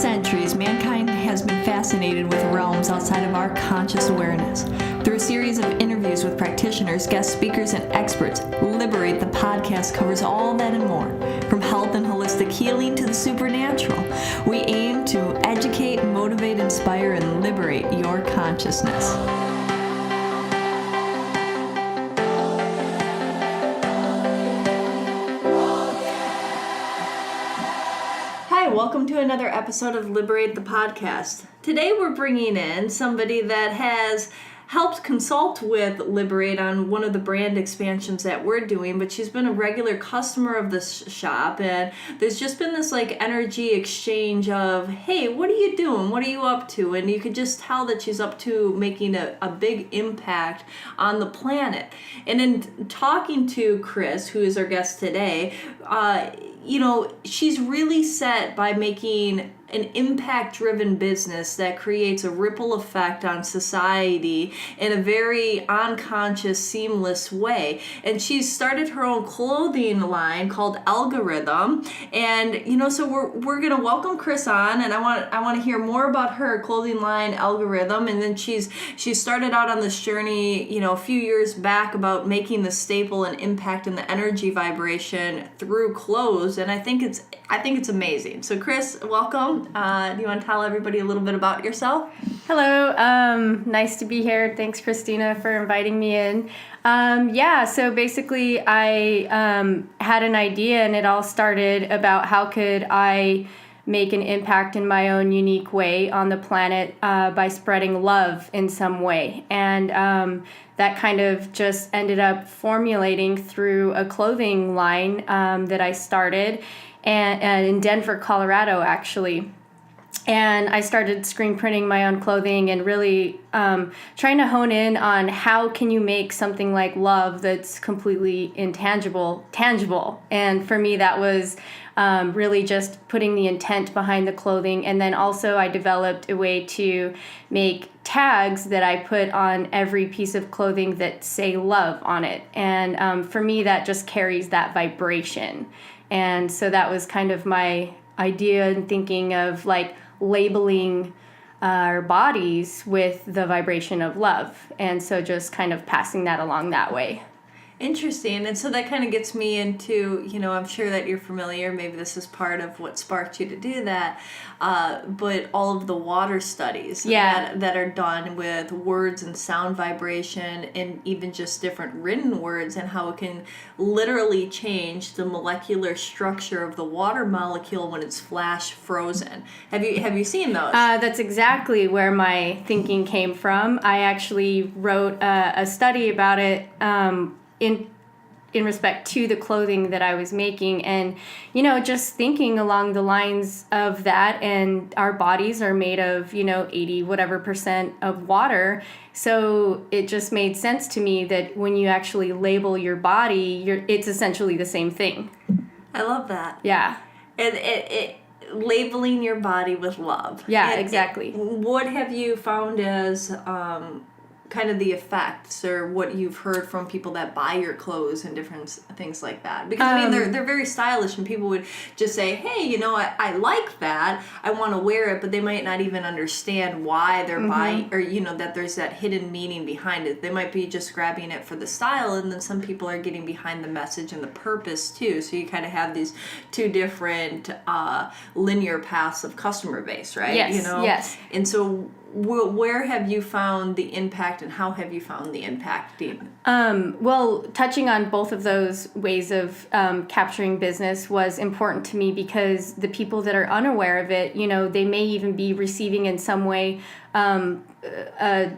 centuries, mankind has been fascinated with realms outside of our conscious awareness. Through a series of interviews with practitioners, guest speakers, and experts, Liberate the Podcast covers all that and more. From health and holistic healing to the supernatural, we aim to educate, motivate, inspire, and liberate your consciousness. Welcome to another episode of Liberate the Podcast. Today we're bringing in somebody that has helped consult with Liberate on one of the brand expansions that we're doing, but she's been a regular customer of this shop, and there's just been this energy exchange of, hey, what are you doing? What are you up to? And you could just tell that she's up to making a big impact on the planet. And in talking to Chris, who is our guest today, she's really set by making an impact-driven business that creates a ripple effect on society in a very unconscious, seamless way. And she's started her own clothing line called Algorithm. And so we're gonna welcome Chris on, and I want to hear more about her clothing line, Algorithm. And then she started out on this journey, a few years back about making the staple and impact in the energy vibration through clothes. And I think it's amazing. So Chris, welcome. Do you want to tell everybody a little bit about yourself? Hello. Nice to be here. Thanks, Cristina, for inviting me in. So basically I had an idea, and it all started about how could I make an impact in my own unique way on the planet by spreading love in some way. And that kind of just ended up formulating through a clothing line that I started and in Denver, Colorado, actually. And I started screen printing my own clothing and really trying to hone in on how can you make something like love that's completely intangible, tangible. And for me, that was really just putting the intent behind the clothing. And then also I developed a way to make tags that I put on every piece of clothing that say love on it. And for me, that just carries that vibration. And so that was kind of my idea and thinking of labeling our bodies with the vibration of love. And so just kind of passing that along that way. Interesting. And so that kind of gets me into, I'm sure that you're familiar, maybe this is part of what sparked you to do that, but all of the water studies that are done with words and sound vibration and even just different written words, and how it can literally change the molecular structure of the water molecule when it's flash frozen. Have you seen those? That's exactly where my thinking came from. I actually wrote a study about it in respect to the clothing that I was making, and just thinking along the lines of that. And our bodies are made of 80 whatever percent of water, so it just made sense to me that when you actually label your body, it's essentially the same thing. I love that. Yeah. And it labeling your body with love. Yeah, exactly. What have you found as kind of the effects, or what you've heard from people that buy your clothes and different things like that? Because they're very stylish, and people would just say, hey, I like that, I want to wear it, but they might not even understand why they're buying, or that there's that hidden meaning behind it. They might be just grabbing it for the style, and then some people are getting behind the message and the purpose too. So you kind of have these two different linear paths of customer base, right? Yes. And so where have you found the impact, and how have you found the impacting? Well, touching on both of those ways of capturing business was important to me, because the people that are unaware of it, they may even be receiving in some way a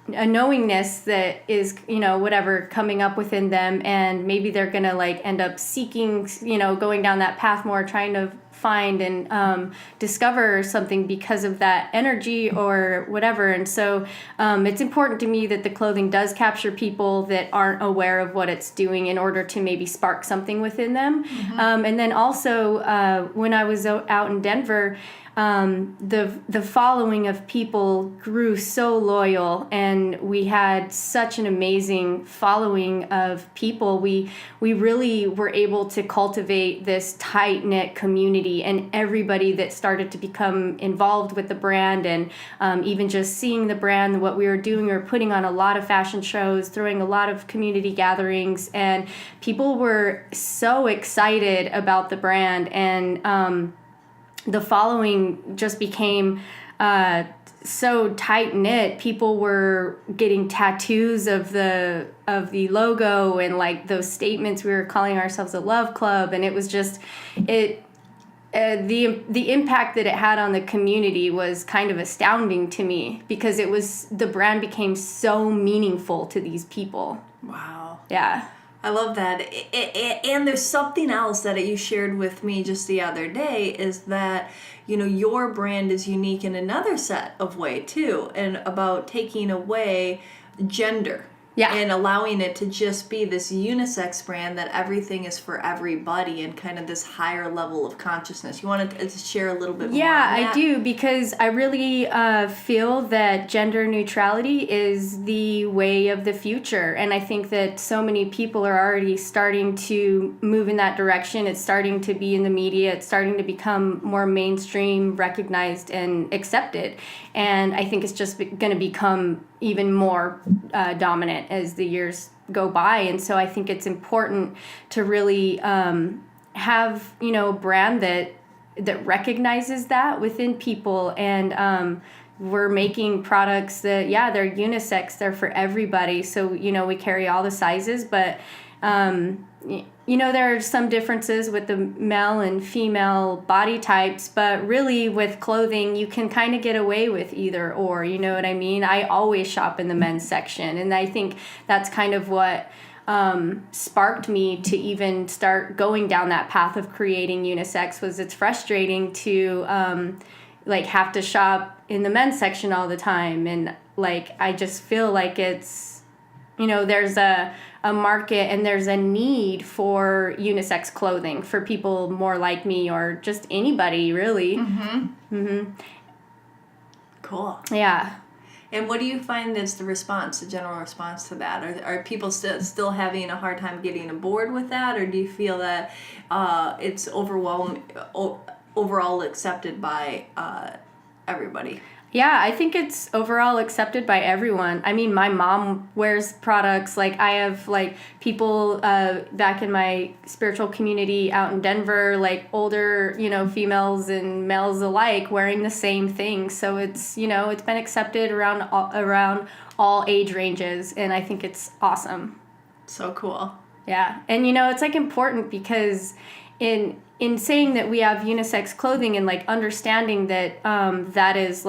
knowingness that is, whatever, coming up within them, and maybe they're going to end up seeking, going down that path more, trying to find and discover something because of that energy or whatever. And so it's important to me that the clothing does capture people that aren't aware of what it's doing, in order to maybe spark something within them. And then also when I was out in Denver, the following of people grew so loyal, and we had such an amazing following of people. We really were able to cultivate this tight-knit community, and everybody that started to become involved with the brand, and even just seeing the brand, what we were doing, we were putting on a lot of fashion shows, throwing a lot of community gatherings, and people were so excited about the brand, and the following just became so tight knit. People were getting tattoos of the logo and like those statements. We were calling ourselves a love club, and it was just the impact that it had on the community was kind of astounding to me, because the brand became so meaningful to these people. Wow. Yeah. I love that. And there's something else that you shared with me just the other day, is that, your brand is unique in another set of way too, and about taking away gender. Yeah. And allowing it to just be this unisex brand, that everything is for everybody, and kind of this higher level of consciousness. You wanted to share a little bit more on that? Yeah, I do, because I really feel that gender neutrality is the way of the future. And I think that so many people are already starting to move in that direction. It's starting to be in the media. It's starting to become more mainstream, recognized, and accepted. And I think it's just going to become even more dominant as the years go by. And so I think it's important to really have, a brand that recognizes that within people. And we're making products that, they're unisex, they're for everybody. So, we carry all the sizes, but there are some differences with the male and female body types, but really with clothing, you can kind of get away with either or, you know what I mean? I always shop in the men's section, and I think that's kind of what sparked me to even start going down that path of creating unisex. Was it's frustrating to have to shop in the men's section all the time, and I just feel like it's, there's a market and there's a need for unisex clothing for people more like me, or just anybody really. Mm-hmm. Mm-hmm. Cool. Yeah. And what do you find is the general response to that? Are people still having a hard time getting aboard with that, or do you feel that it's overall accepted by everybody? Yeah, I think it's overall accepted by everyone. I mean, my mom wears products. I have people back in my spiritual community out in Denver, older, females and males alike, wearing the same thing. So it's, it's been accepted around all age ranges, and I think it's awesome. So cool. Yeah, and it's important, because in saying that we have unisex clothing, and understanding that that is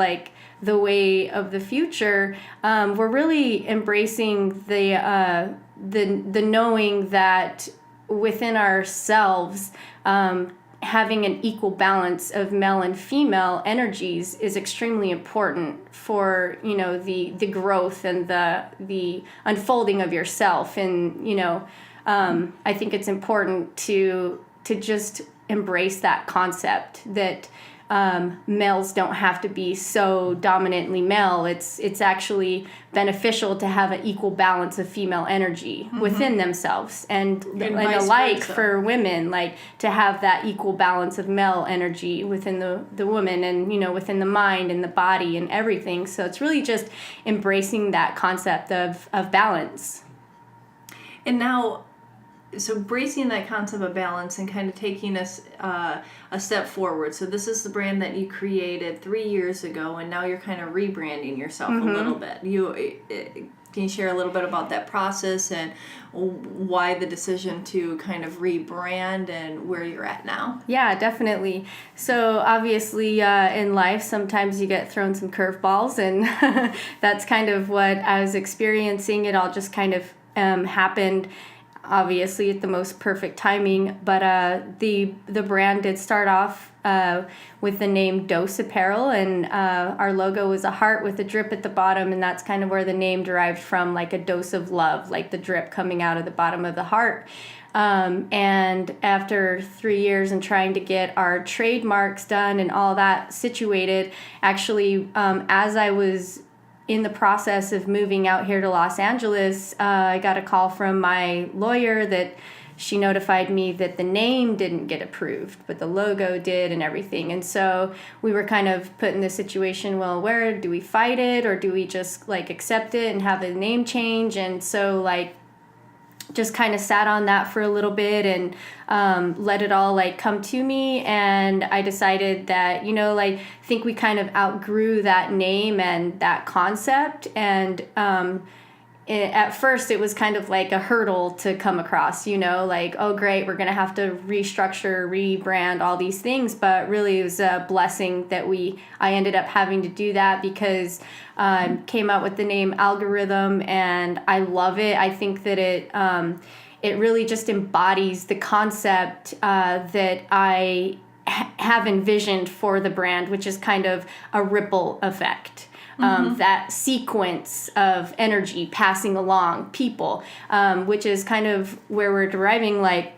the way of the future, we're really embracing the knowing that within ourselves, having an equal balance of male and female energies is extremely important for the growth and the unfolding of yourself. And I think it's important to just embrace that concept that males don't have to be so dominantly male. It's actually beneficial to have an equal balance of female energy within themselves, and alike for women, to have that equal balance of male energy within the woman, and within the mind and the body and everything. So it's really just embracing that concept of balance. And now, so embracing that concept of balance and kind of taking us a step forward. So this is the brand that you created 3 years ago, and now you're kind of rebranding yourself a little bit. Can you share a little bit about that process and why the decision to kind of rebrand and where you're at now? Yeah, definitely. So obviously in life, sometimes you get thrown some curveballs, and that's kind of what I was experiencing. It all just kind of happened obviously at the most perfect timing, but the brand did start off with the name Dose Apparel, and our logo was a heart with a drip at the bottom, and that's kind of where the name derived from, like a dose of love, like the drip coming out of the bottom of the heart. And after 3 years and trying to get our trademarks done and all that situated, actually, as I was in the process of moving out here to Los Angeles, I got a call from my lawyer that she notified me that the name didn't get approved, but the logo did and everything. And so we were kind of put in this situation, well, where do we fight it, or do we just like accept it and have the name change? And so like just kind of sat on that for a little bit and let it all like come to me. And I decided that, I think we kind of outgrew that name and that concept. And at first it was kind of like a hurdle to come across, like, oh great, we're going to have to restructure, rebrand, all these things. But really it was a blessing that I ended up having to do that, because came out with the name Algorithm, and I love it. I think that it really just embodies the concept that I have envisioned for the brand, which is kind of a ripple effect. That sequence of energy passing along people, which is kind of where we're deriving like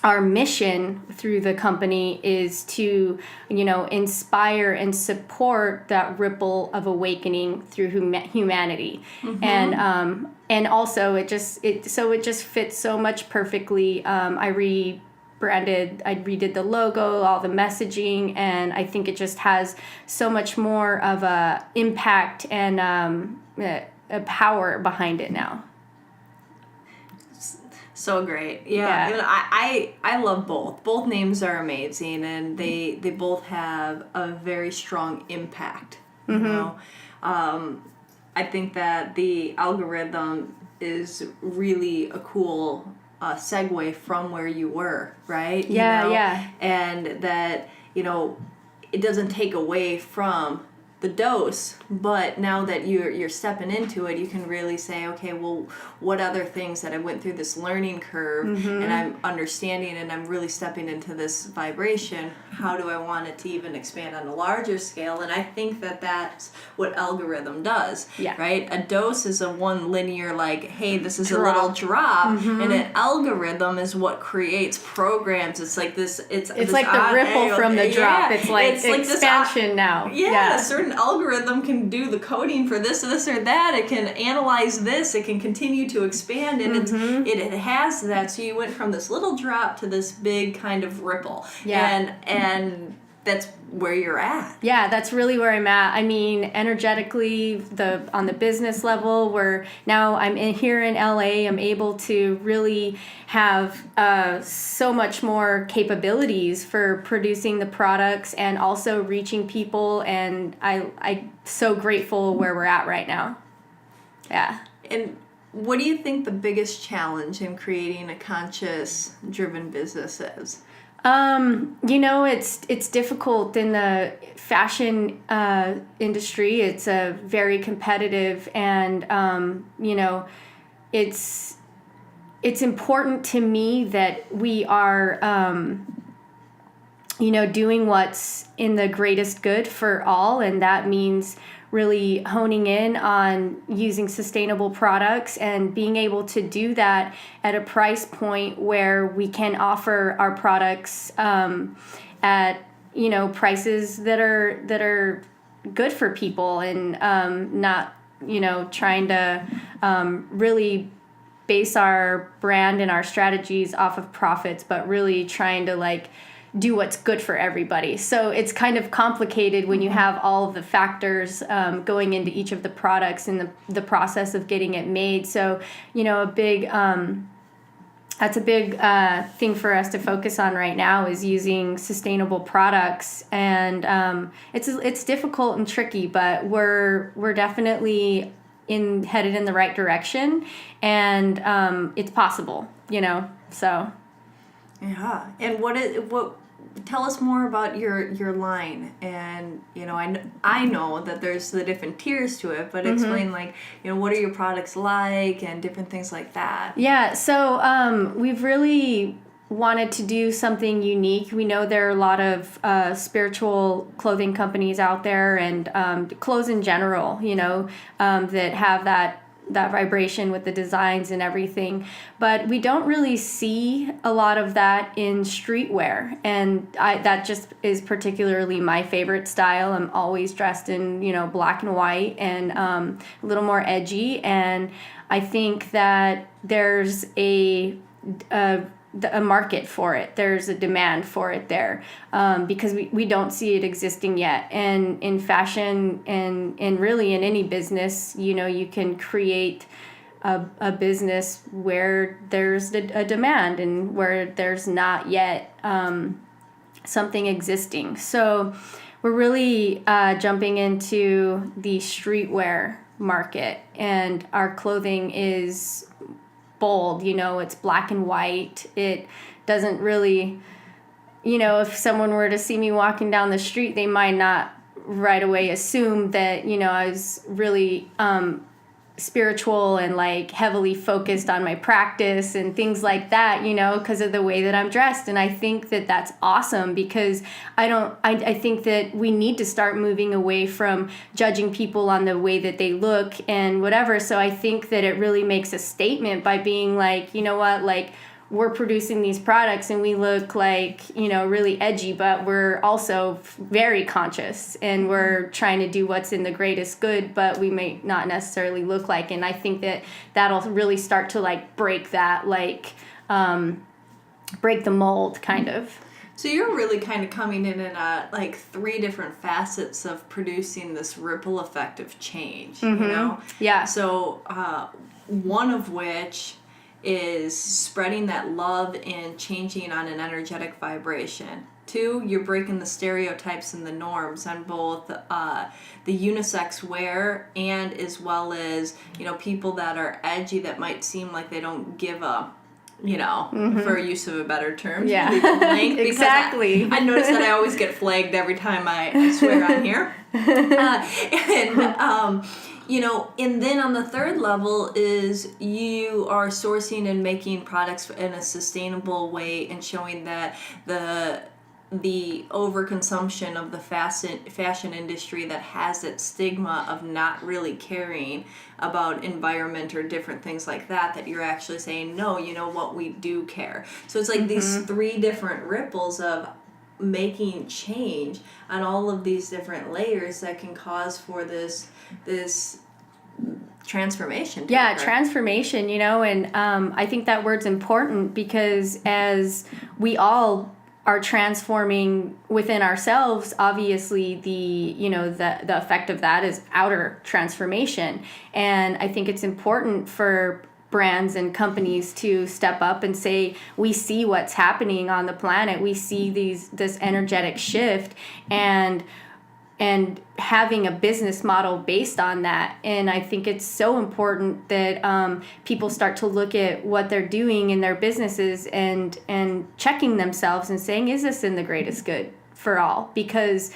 our mission through the company is to, inspire and support that ripple of awakening through humanity. And also it just fits so much perfectly. I redid the logo, all the messaging, and I think it just has so much more of a impact and a power behind it now. So great. Yeah. And I love both. Both names are amazing, and they both have a very strong impact. I think that the Algorithm is really a cool segue from where you were, right? Yeah. And that, it doesn't take away from the dose, but now that you're stepping into it, you can really say, okay, well, what other things that I went through this learning curve and I'm understanding and I'm really stepping into this vibration, how do I want it to even expand on a larger scale? And I think that that's what Algorithm does, right? A dose is a one linear, like, hey, this is a little drop, and an algorithm is what creates programs. It's like this, it's like the ripple from the drop. It's like expansion now. A certain algorithm can do the coding for this or that. It can analyze this. It can continue to expand, and it has that. So you went from this little drop to this big kind of ripple, and that's where you're at. Yeah, that's really where I'm at. I mean, energetically, on the business level, where now I'm here in LA, I'm able to really have so much more capabilities for producing the products and also reaching people. And I'm so grateful where we're at right now. Yeah. And what do you think the biggest challenge in creating a conscious, driven business is? It's difficult in the fashion industry. It's a very competitive, and it's important to me that we are doing what's in the greatest good for all, and that means really honing in on using sustainable products and being able to do that at a price point where we can offer our products at prices that are good for people, and not trying to really base our brand and our strategies off of profits, but really trying to do what's good for everybody. So it's kind of complicated when you have all of the factors going into each of the products and the process of getting it made. So, that's a big thing for us to focus on right now, is using sustainable products. And it's difficult and tricky, but we're definitely headed in the right direction, and it's possible, so. Yeah. And tell us more about your line. And, I know that there's the different tiers to it, but explain, what are your products like and different things like that. Yeah, so we've really wanted to do something unique. We know there are a lot of spiritual clothing companies out there, and clothes in general, that have that vibration with the designs and everything, but we don't really see a lot of that in streetwear, and that just is particularly my favorite style. I'm always dressed in black and white and a little more edgy, and I think that there's a market for it. There's a demand for it there, because we don't see it existing yet. And in fashion and really in any business, you can create a business where there's a demand and where there's not yet something existing. So we're really jumping into the streetwear market, and our clothing is bold, it's black and white. It doesn't really, if someone were to see me walking down the street, they might not right away assume that, I was really spiritual and heavily focused on my practice and things like that, because of the way that I'm dressed. And I think that that's awesome, because I think that we need to start moving away from judging people on the way that they look and whatever. So I think that it really makes a statement by being we're producing these products and we look really edgy, but we're also very conscious and we're trying to do what's in the greatest good, but we may not necessarily look like. And I think that that'll really start to break that, break the mold kind of. So you're really kind of coming in a, 3 different facets of producing this ripple effect of change, Yeah. So one of which is spreading that love and changing on an energetic vibration. 2, you're breaking the stereotypes and the norms on both the unisex wear and as well as, people that are edgy that might seem like they don't give a, for use of a better term. Yeah, exactly. I notice that I always get flagged every time I swear on here. And then on the 3rd level is you are sourcing and making products in a sustainable way and showing that the overconsumption of the fashion industry that has that stigma of not really caring about environment or different things like that you're actually saying, no, what, we do care. So it's these 3 different ripples of making change on all of these different layers that can cause for this transformation. Transformation, and I think that word's important, because as we all are transforming within ourselves, obviously the effect of that is outer transformation. And I think it's important for brands and companies to step up and say, we see what's happening on the planet. We see this energetic shift, and having a business model based on that. And I think it's so important that people start to look at what they're doing in their businesses and checking themselves and saying, is this in the greatest good for all? Because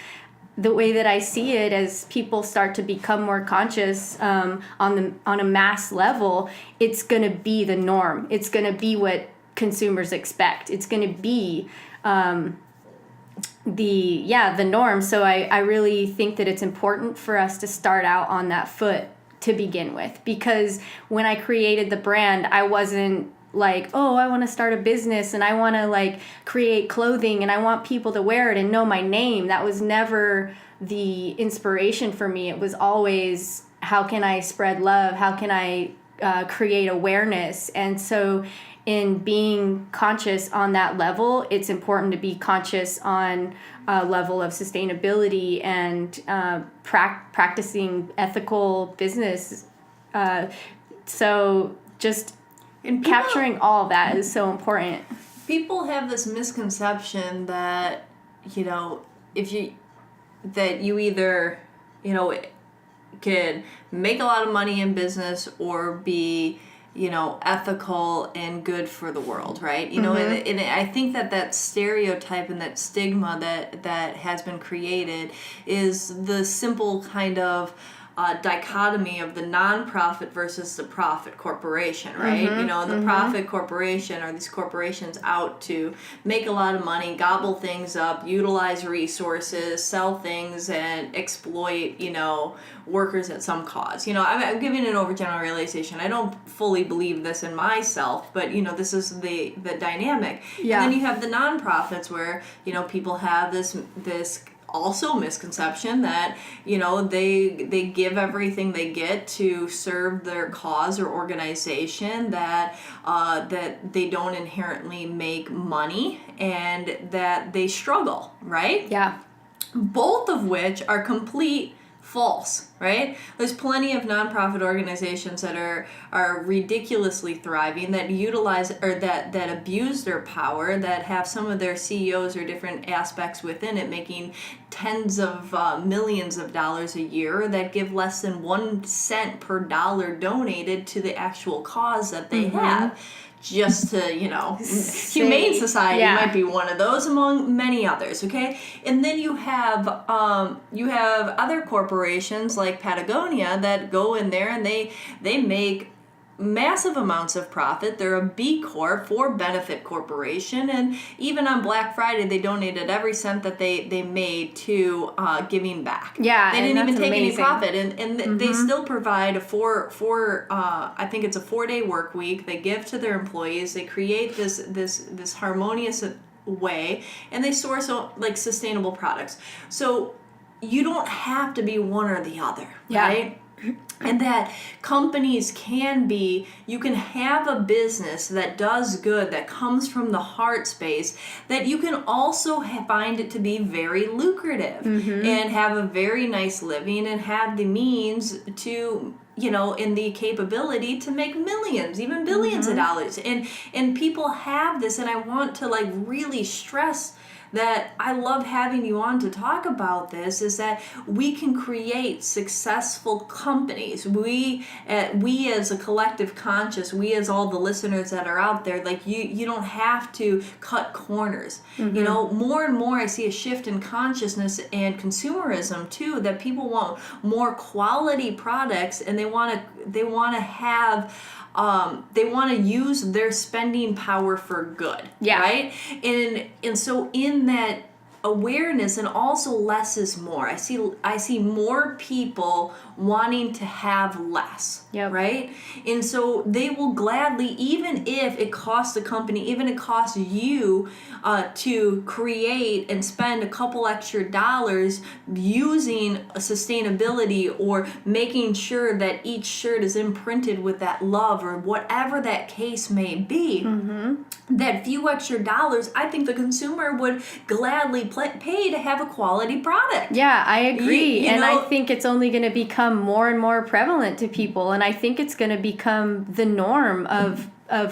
the way that I see it, as people start to become more conscious on a mass level, it's going to be the norm. It's going to be what consumers expect. It's going to be the norm. So I really think that it's important for us to start out on that foot to begin with, because when I created the brand, I wasn't I want to start a business and I want to create clothing and I want people to wear it and know my name. That was never the inspiration for me. It was always, how can I spread love? How can I create awareness? And so in being conscious on that level, it's important to be conscious on a level of sustainability and practicing ethical business. So just capturing all of that is so important. People have this misconception that, that you either, could make a lot of money in business or be ethical and good for the world, right? And I think that stereotype and that stigma that has been created is the simple kind of dichotomy of the nonprofit versus the profit corporation, right? The profit corporation are these corporations out to make a lot of money, gobble things up, utilize resources, sell things, and exploit, workers at some cause. I'm giving an overgeneralization. I don't fully believe this in myself, but this is the dynamic. Yeah. And then you have the nonprofits where people have this also misconception that they give everything they get to serve their cause or organization, that they don't inherently make money and that they struggle, right? Yeah. Both of which are complete false, right? There's plenty of nonprofit organizations that are ridiculously thriving, that utilize or that abuse their power, that have some of their CEOs or different aspects within it making tens of millions of dollars a year, that give less than 1 cent per dollar donated to the actual cause that they have. Just to, Humane Society might be one of those among many others, okay? And then you have other corporations like Patagonia that go in there and they make massive amounts of profit. They're a B Corp, for benefit corporation, and even on Black Friday they donated every cent that they made to giving back. Yeah, they didn't even take amazing. any profit, and they still provide a I think it's a 4-day work week. They give to their employees. They create this harmonious way, and they source sustainable products. So you don't have to be one or the other, right? And that companies you can have a business that does good, that comes from the heart space, that you can also find it to be very lucrative and have a very nice living and have the means to, and the capability to make millions, even billions of dollars. And people have this, and I want to really stress that I love having you on to talk about this, is that we can create successful companies. We as a collective conscious, we as all the listeners that are out there, you don't have to cut corners. More and more I see a shift in consciousness and consumerism too, that people want more quality products, and they want to have they want to use their spending power for good, right? And so in that awareness, and also less is more. I see more people wanting to have less, right? And so they will gladly, even if it costs the company, even if it costs you to create and spend a couple extra dollars using sustainability or making sure that each shirt is imprinted with that love or whatever that case may be, that few extra dollars, I think the consumer would gladly pay to have a quality product. Yeah, I agree. I think it's only going to become more and more prevalent to people. And I think it's going to become the norm of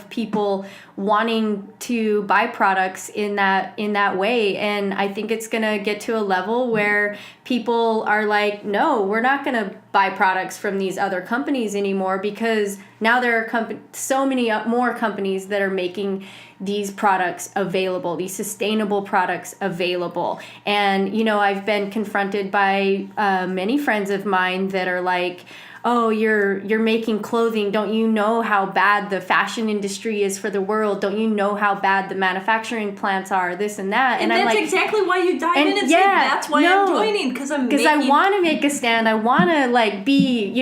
people wanting to buy products in that way. And I think it's going to get to a level where people are like, no, we're not going to buy products from these other companies anymore, because now there are so many more companies that are making these products available, these sustainable products available. And, I've been confronted by many friends of mine that are like, oh, you're making clothing. Don't you know how bad the fashion industry is for the world? Don't you know how bad the manufacturing plants are? This and that. And that's exactly why you dive in and say, that's why I'm joining, because I want to make a stand. I want to be,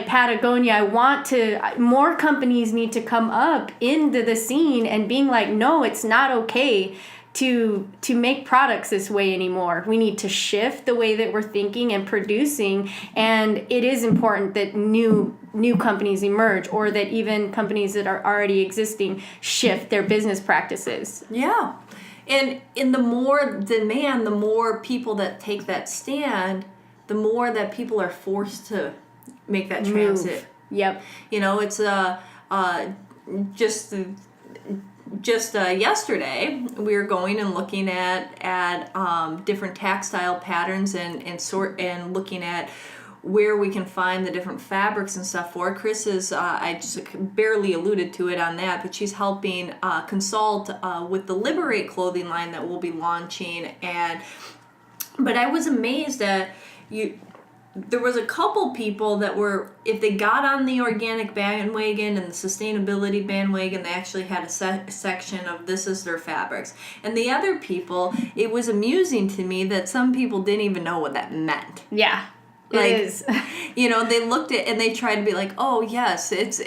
Patagonia. I want to, more companies need to come up into the scene and being like, no, it's not okay to make products this way anymore. We need to shift the way that we're thinking and producing, and it is important that new companies emerge, or that even companies that are already existing shift their business practices. Yeah. And in the more demand, the more people that take that stand, the more that people are forced to make that transit. Yep. It's just yesterday we were going and looking at different textile patterns and looking at where we can find the different fabrics and stuff for. Chris is, I just barely alluded to it on that, but she's helping consult with the Liberate clothing line that we'll be launching. But I was amazed at there was a couple people that were, if they got on the organic bandwagon and the sustainability bandwagon, they actually had a section of this is their fabrics. And the other people, it was amusing to me that some people didn't even know what that meant. Yeah. Like, it is. They looked at and they tried to be like, oh yes, it's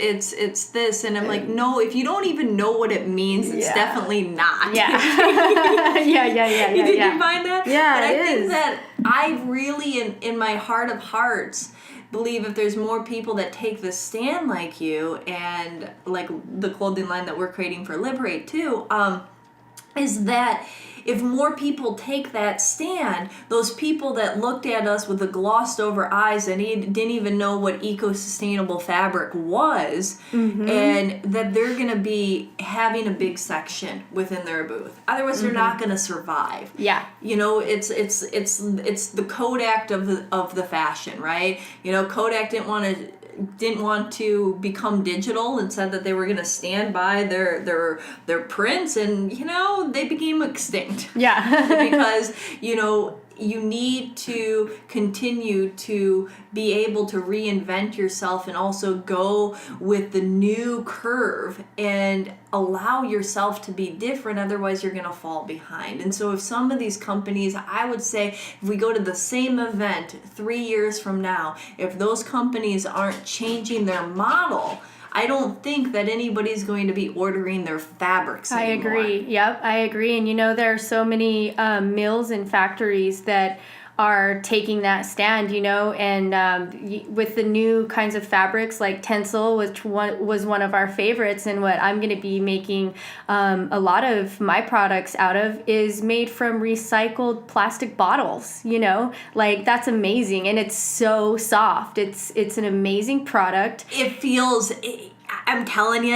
this, and I'm like, no, if you don't even know what it means, it's definitely not. Yeah. yeah. Did you find that? Yeah, but I think that I really, in my heart of hearts, believe if there's more people that take the stand like you and like the clothing line that we're creating for Liberate too, is that if more people take that stand, those people that looked at us with the glossed over eyes and didn't even know what eco-sustainable fabric was, and that they're going to be having a big section within their booth. Otherwise, they're not going to survive. Yeah. It's the Kodak of the fashion, right? Kodak didn't want to become digital and said that they were going to stand by their prints, and they became extinct. Yeah. Because you need to continue to be able to reinvent yourself and also go with the new curve and allow yourself to be different. Otherwise, you're going to fall behind. And so if some of these companies, I would say, if we go to the same event 3 years from now, if those companies aren't changing their model, I don't think that anybody's going to be ordering their fabrics anymore. I agree. Yep, I agree. And there are so many mills and factories that are taking that stand, and with the new kinds of fabrics like Tencel, which was one of our favorites, and what I'm going to be making a lot of my products out of is made from recycled plastic bottles. That's amazing, and it's so soft. It's an amazing product. It feels, I'm telling you,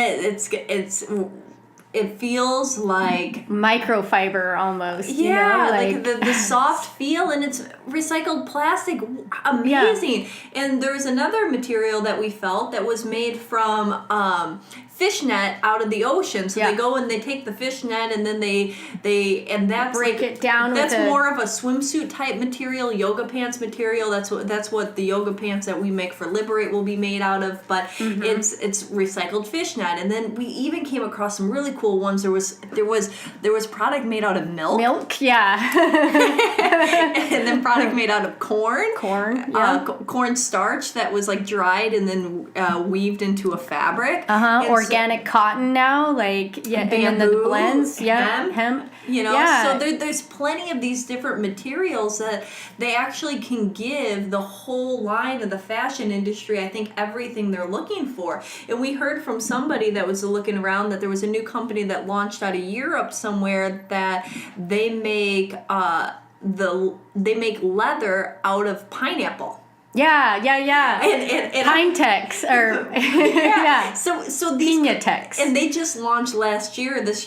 it feels like microfiber almost. Yeah, like the soft feel, and it's recycled plastic. Amazing. Yeah. And there's another material that we felt that was made from fishnet out of the ocean. So they go and they take the fishnet and then and that's break it down. That's more of a swimsuit type material, yoga pants material. That's what the yoga pants that we make for Liberate will be made out of. But it's recycled fishnet. And then we even came across some really cool ones. There was product made out of milk. Milk, yeah. And then product made out of corn. Yeah. Corn starch that was like dried and then weaved into a fabric. Organic cotton now, bamboo, and then the blends, hemp. So there's plenty of these different materials that they actually can give the whole line of the fashion industry, I think, everything they're looking for. And we heard from somebody that was looking around that there was a new company that launched out of Europe somewhere that they make leather out of pineapple. Yeah. And Pine-tex or So these Pina-tex. And they just launched this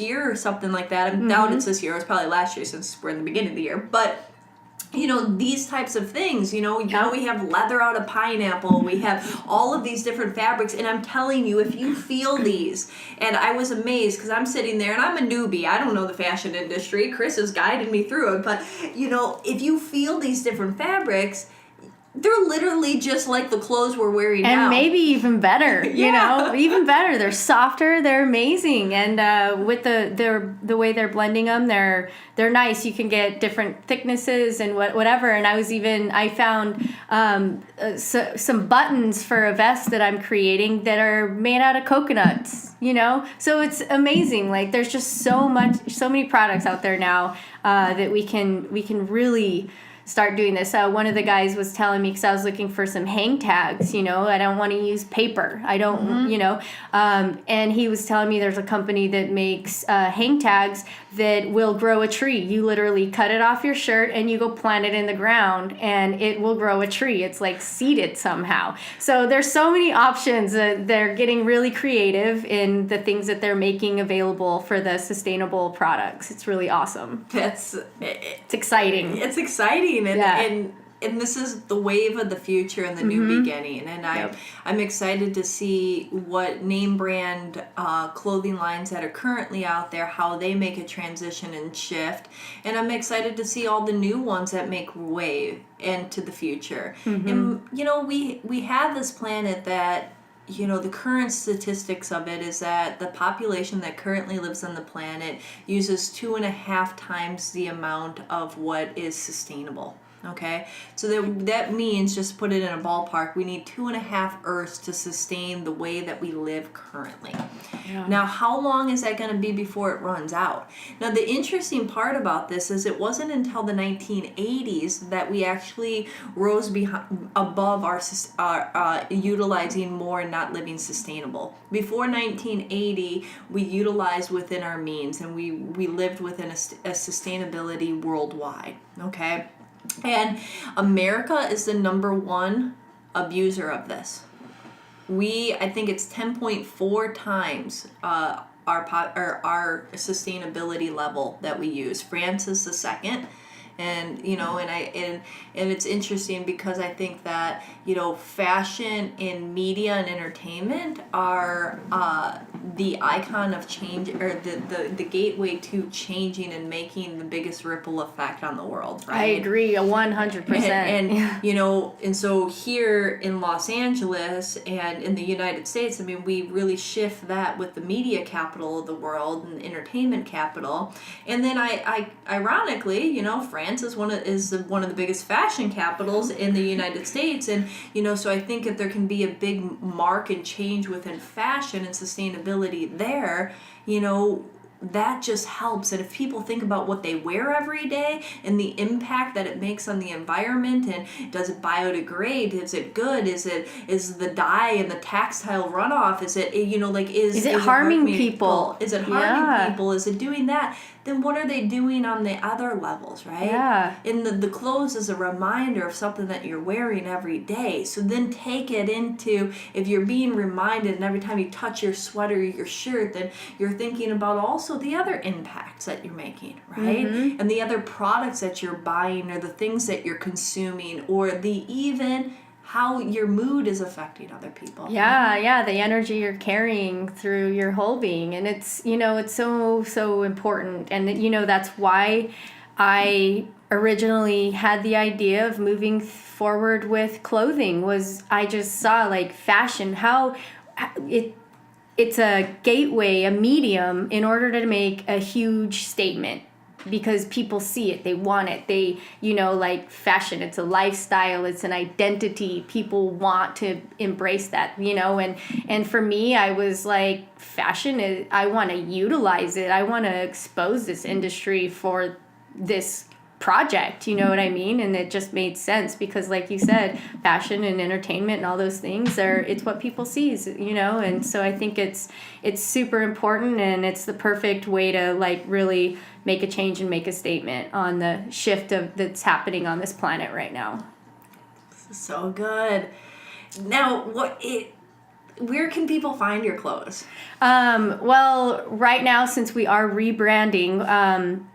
year or something like that. I doubt it's this year. It's probably last year since we're in the beginning of the year. But these types of things, now we have leather out of pineapple, we have all of these different fabrics, and I'm telling you, if you feel these, and I was amazed because I'm sitting there and I'm a newbie, I don't know the fashion industry, Chris has guided me through it, but if you feel these different fabrics, they're literally just like the clothes we're wearing now. And maybe even better, even better. They're softer, they're amazing. And with the way they're blending them, they're nice. You can get different thicknesses and whatever. And I found some buttons for a vest that I'm creating that are made out of coconuts, So it's amazing. Like there's just so many products out there now that we can really start doing this. One of the guys was telling me, because I was looking for some hang tags, I don't want to use paper. I don't, and he was telling me there's a company that makes hang tags that will grow a tree. You literally cut it off your shirt and you go plant it in the ground and it will grow a tree. It's like seeded somehow. So there's so many options. They're getting really creative in the things that they're making available for the sustainable products. It's really awesome. It's exciting. It's exciting. And and this is the wave of the future and the new beginning. And I'm excited to see what name brand clothing lines that are currently out there, how they make a transition and shift. And I'm excited to see all the new ones that make way into the future. And, we have this planet that, the current statistics of it is that the population that currently lives on the planet uses 2.5 times the amount of what is sustainable. Okay, so that means, just put it in a ballpark, we need 2.5 Earths to sustain the way that we live currently. Yeah. Now, how long is that going to be before it runs out? Now, the interesting part about this is it wasn't until the 1980s that we actually rose above our utilizing more and not living sustainable. Before 1980, we utilized within our means, and we lived within a sustainability worldwide. Okay. And America is the number one abuser of this. I think it's 10.4 times our sustainability level that we use. France is the second. And and it's interesting because I think that fashion in media and entertainment are the icon of change, or the gateway to changing and making the biggest ripple effect on the world, right? I agree 100%. And so here in Los Angeles and in the United States, I mean, we really shift that with the media capital of the world and the entertainment capital. And then I ironically, France is one of the biggest fashion capitals in the United States, and so I think that there can be a big mark and change within fashion and sustainability there. That just helps. And if people think about what they wear every day and the impact that it makes on the environment, and does it biodegrade? Is it good? Is the dye and the textile runoff? Is it is it harming people? Is it harming people? Is it doing that? Then what are they doing on the other levels, right? Yeah. And the clothes is a reminder of something that you're wearing every day. So then take it into, if you're being reminded, and every time you touch your sweater or your shirt, then you're thinking about also the other impacts that you're making, right? And the other products that you're buying, or the things that you're consuming, or even how your mood is affecting other people. Yeah, the energy you're carrying through your whole being. And it's, it's so important. And, that's why I originally had the idea of moving forward with clothing. Was I just saw fashion, how it's a gateway, a medium in order to make a huge statement. Because people see it, they want it, they, fashion, it's a lifestyle, it's an identity, people want to embrace that, and for me, I was like, fashion is, I want to utilize it, I want to expose this industry for this project, you know what I mean? And it just made sense because, like you said, fashion and entertainment and all those things it's what people sees, and so I think it's super important, and it's the perfect way to really make a change and make a statement on the shift that's happening on this planet right now. So good. Now, where can people find your clothes? Well, right now, since we are rebranding,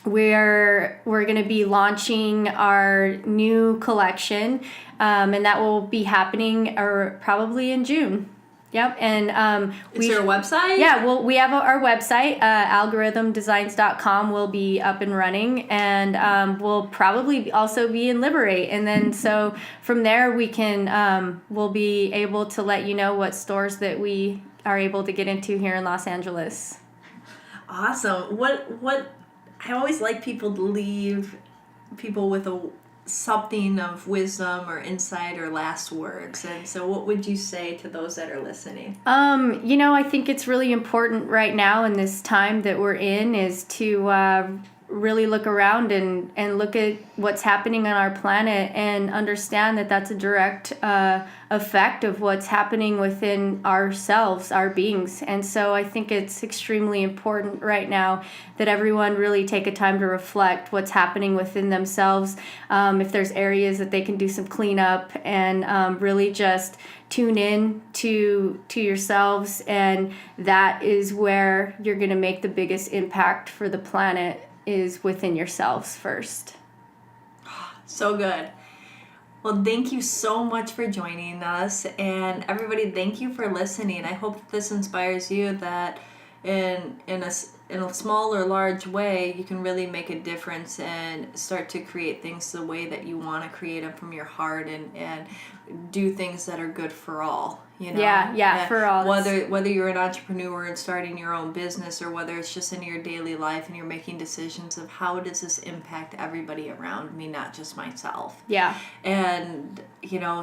we're going to be launching our new collection, and that will be happening probably in June. Yep, and is there a website? Yeah, well, we have our website, algorithmdesigns.com will be up and running, and we'll probably also be in Liberate, and then so from there we can we'll be able to let you know what stores that we are able to get into here in Los Angeles. Awesome. What I always like people to leave people with something of wisdom or insight or last words. And so what would you say to those that are listening? I think it's really important right now in this time that we're in is to really look around and look at what's happening on our planet and understand that that's a direct effect of what's happening within ourselves, our beings. And so I think it's extremely important right now that everyone really take a time to reflect what's happening within themselves. If there's areas that they can do some cleanup and really just tune in to yourselves, and that is where you're going to make the biggest impact for the planet, is within yourselves first. So good. Well, thank you so much for joining us, and everybody, thank you for listening. I hope that this inspires you that in a small or large way, you can really make a difference and start to create things the way that you want to create them from your heart, and do things that are good for all. Yeah, for all. Whether you're an entrepreneur and starting your own business, or whether it's just in your daily life and you're making decisions of how does this impact everybody around me, not just myself. Yeah. And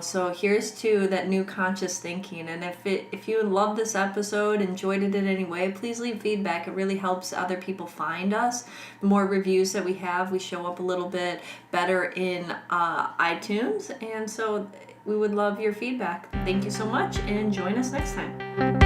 so here's to that new conscious thinking. And if you love this episode, enjoyed it in any way, please leave feedback. It really helps other people find us. The more reviews that we have, we show up a little bit better in iTunes, and so we would love your feedback. Thank you so much, and join us next time.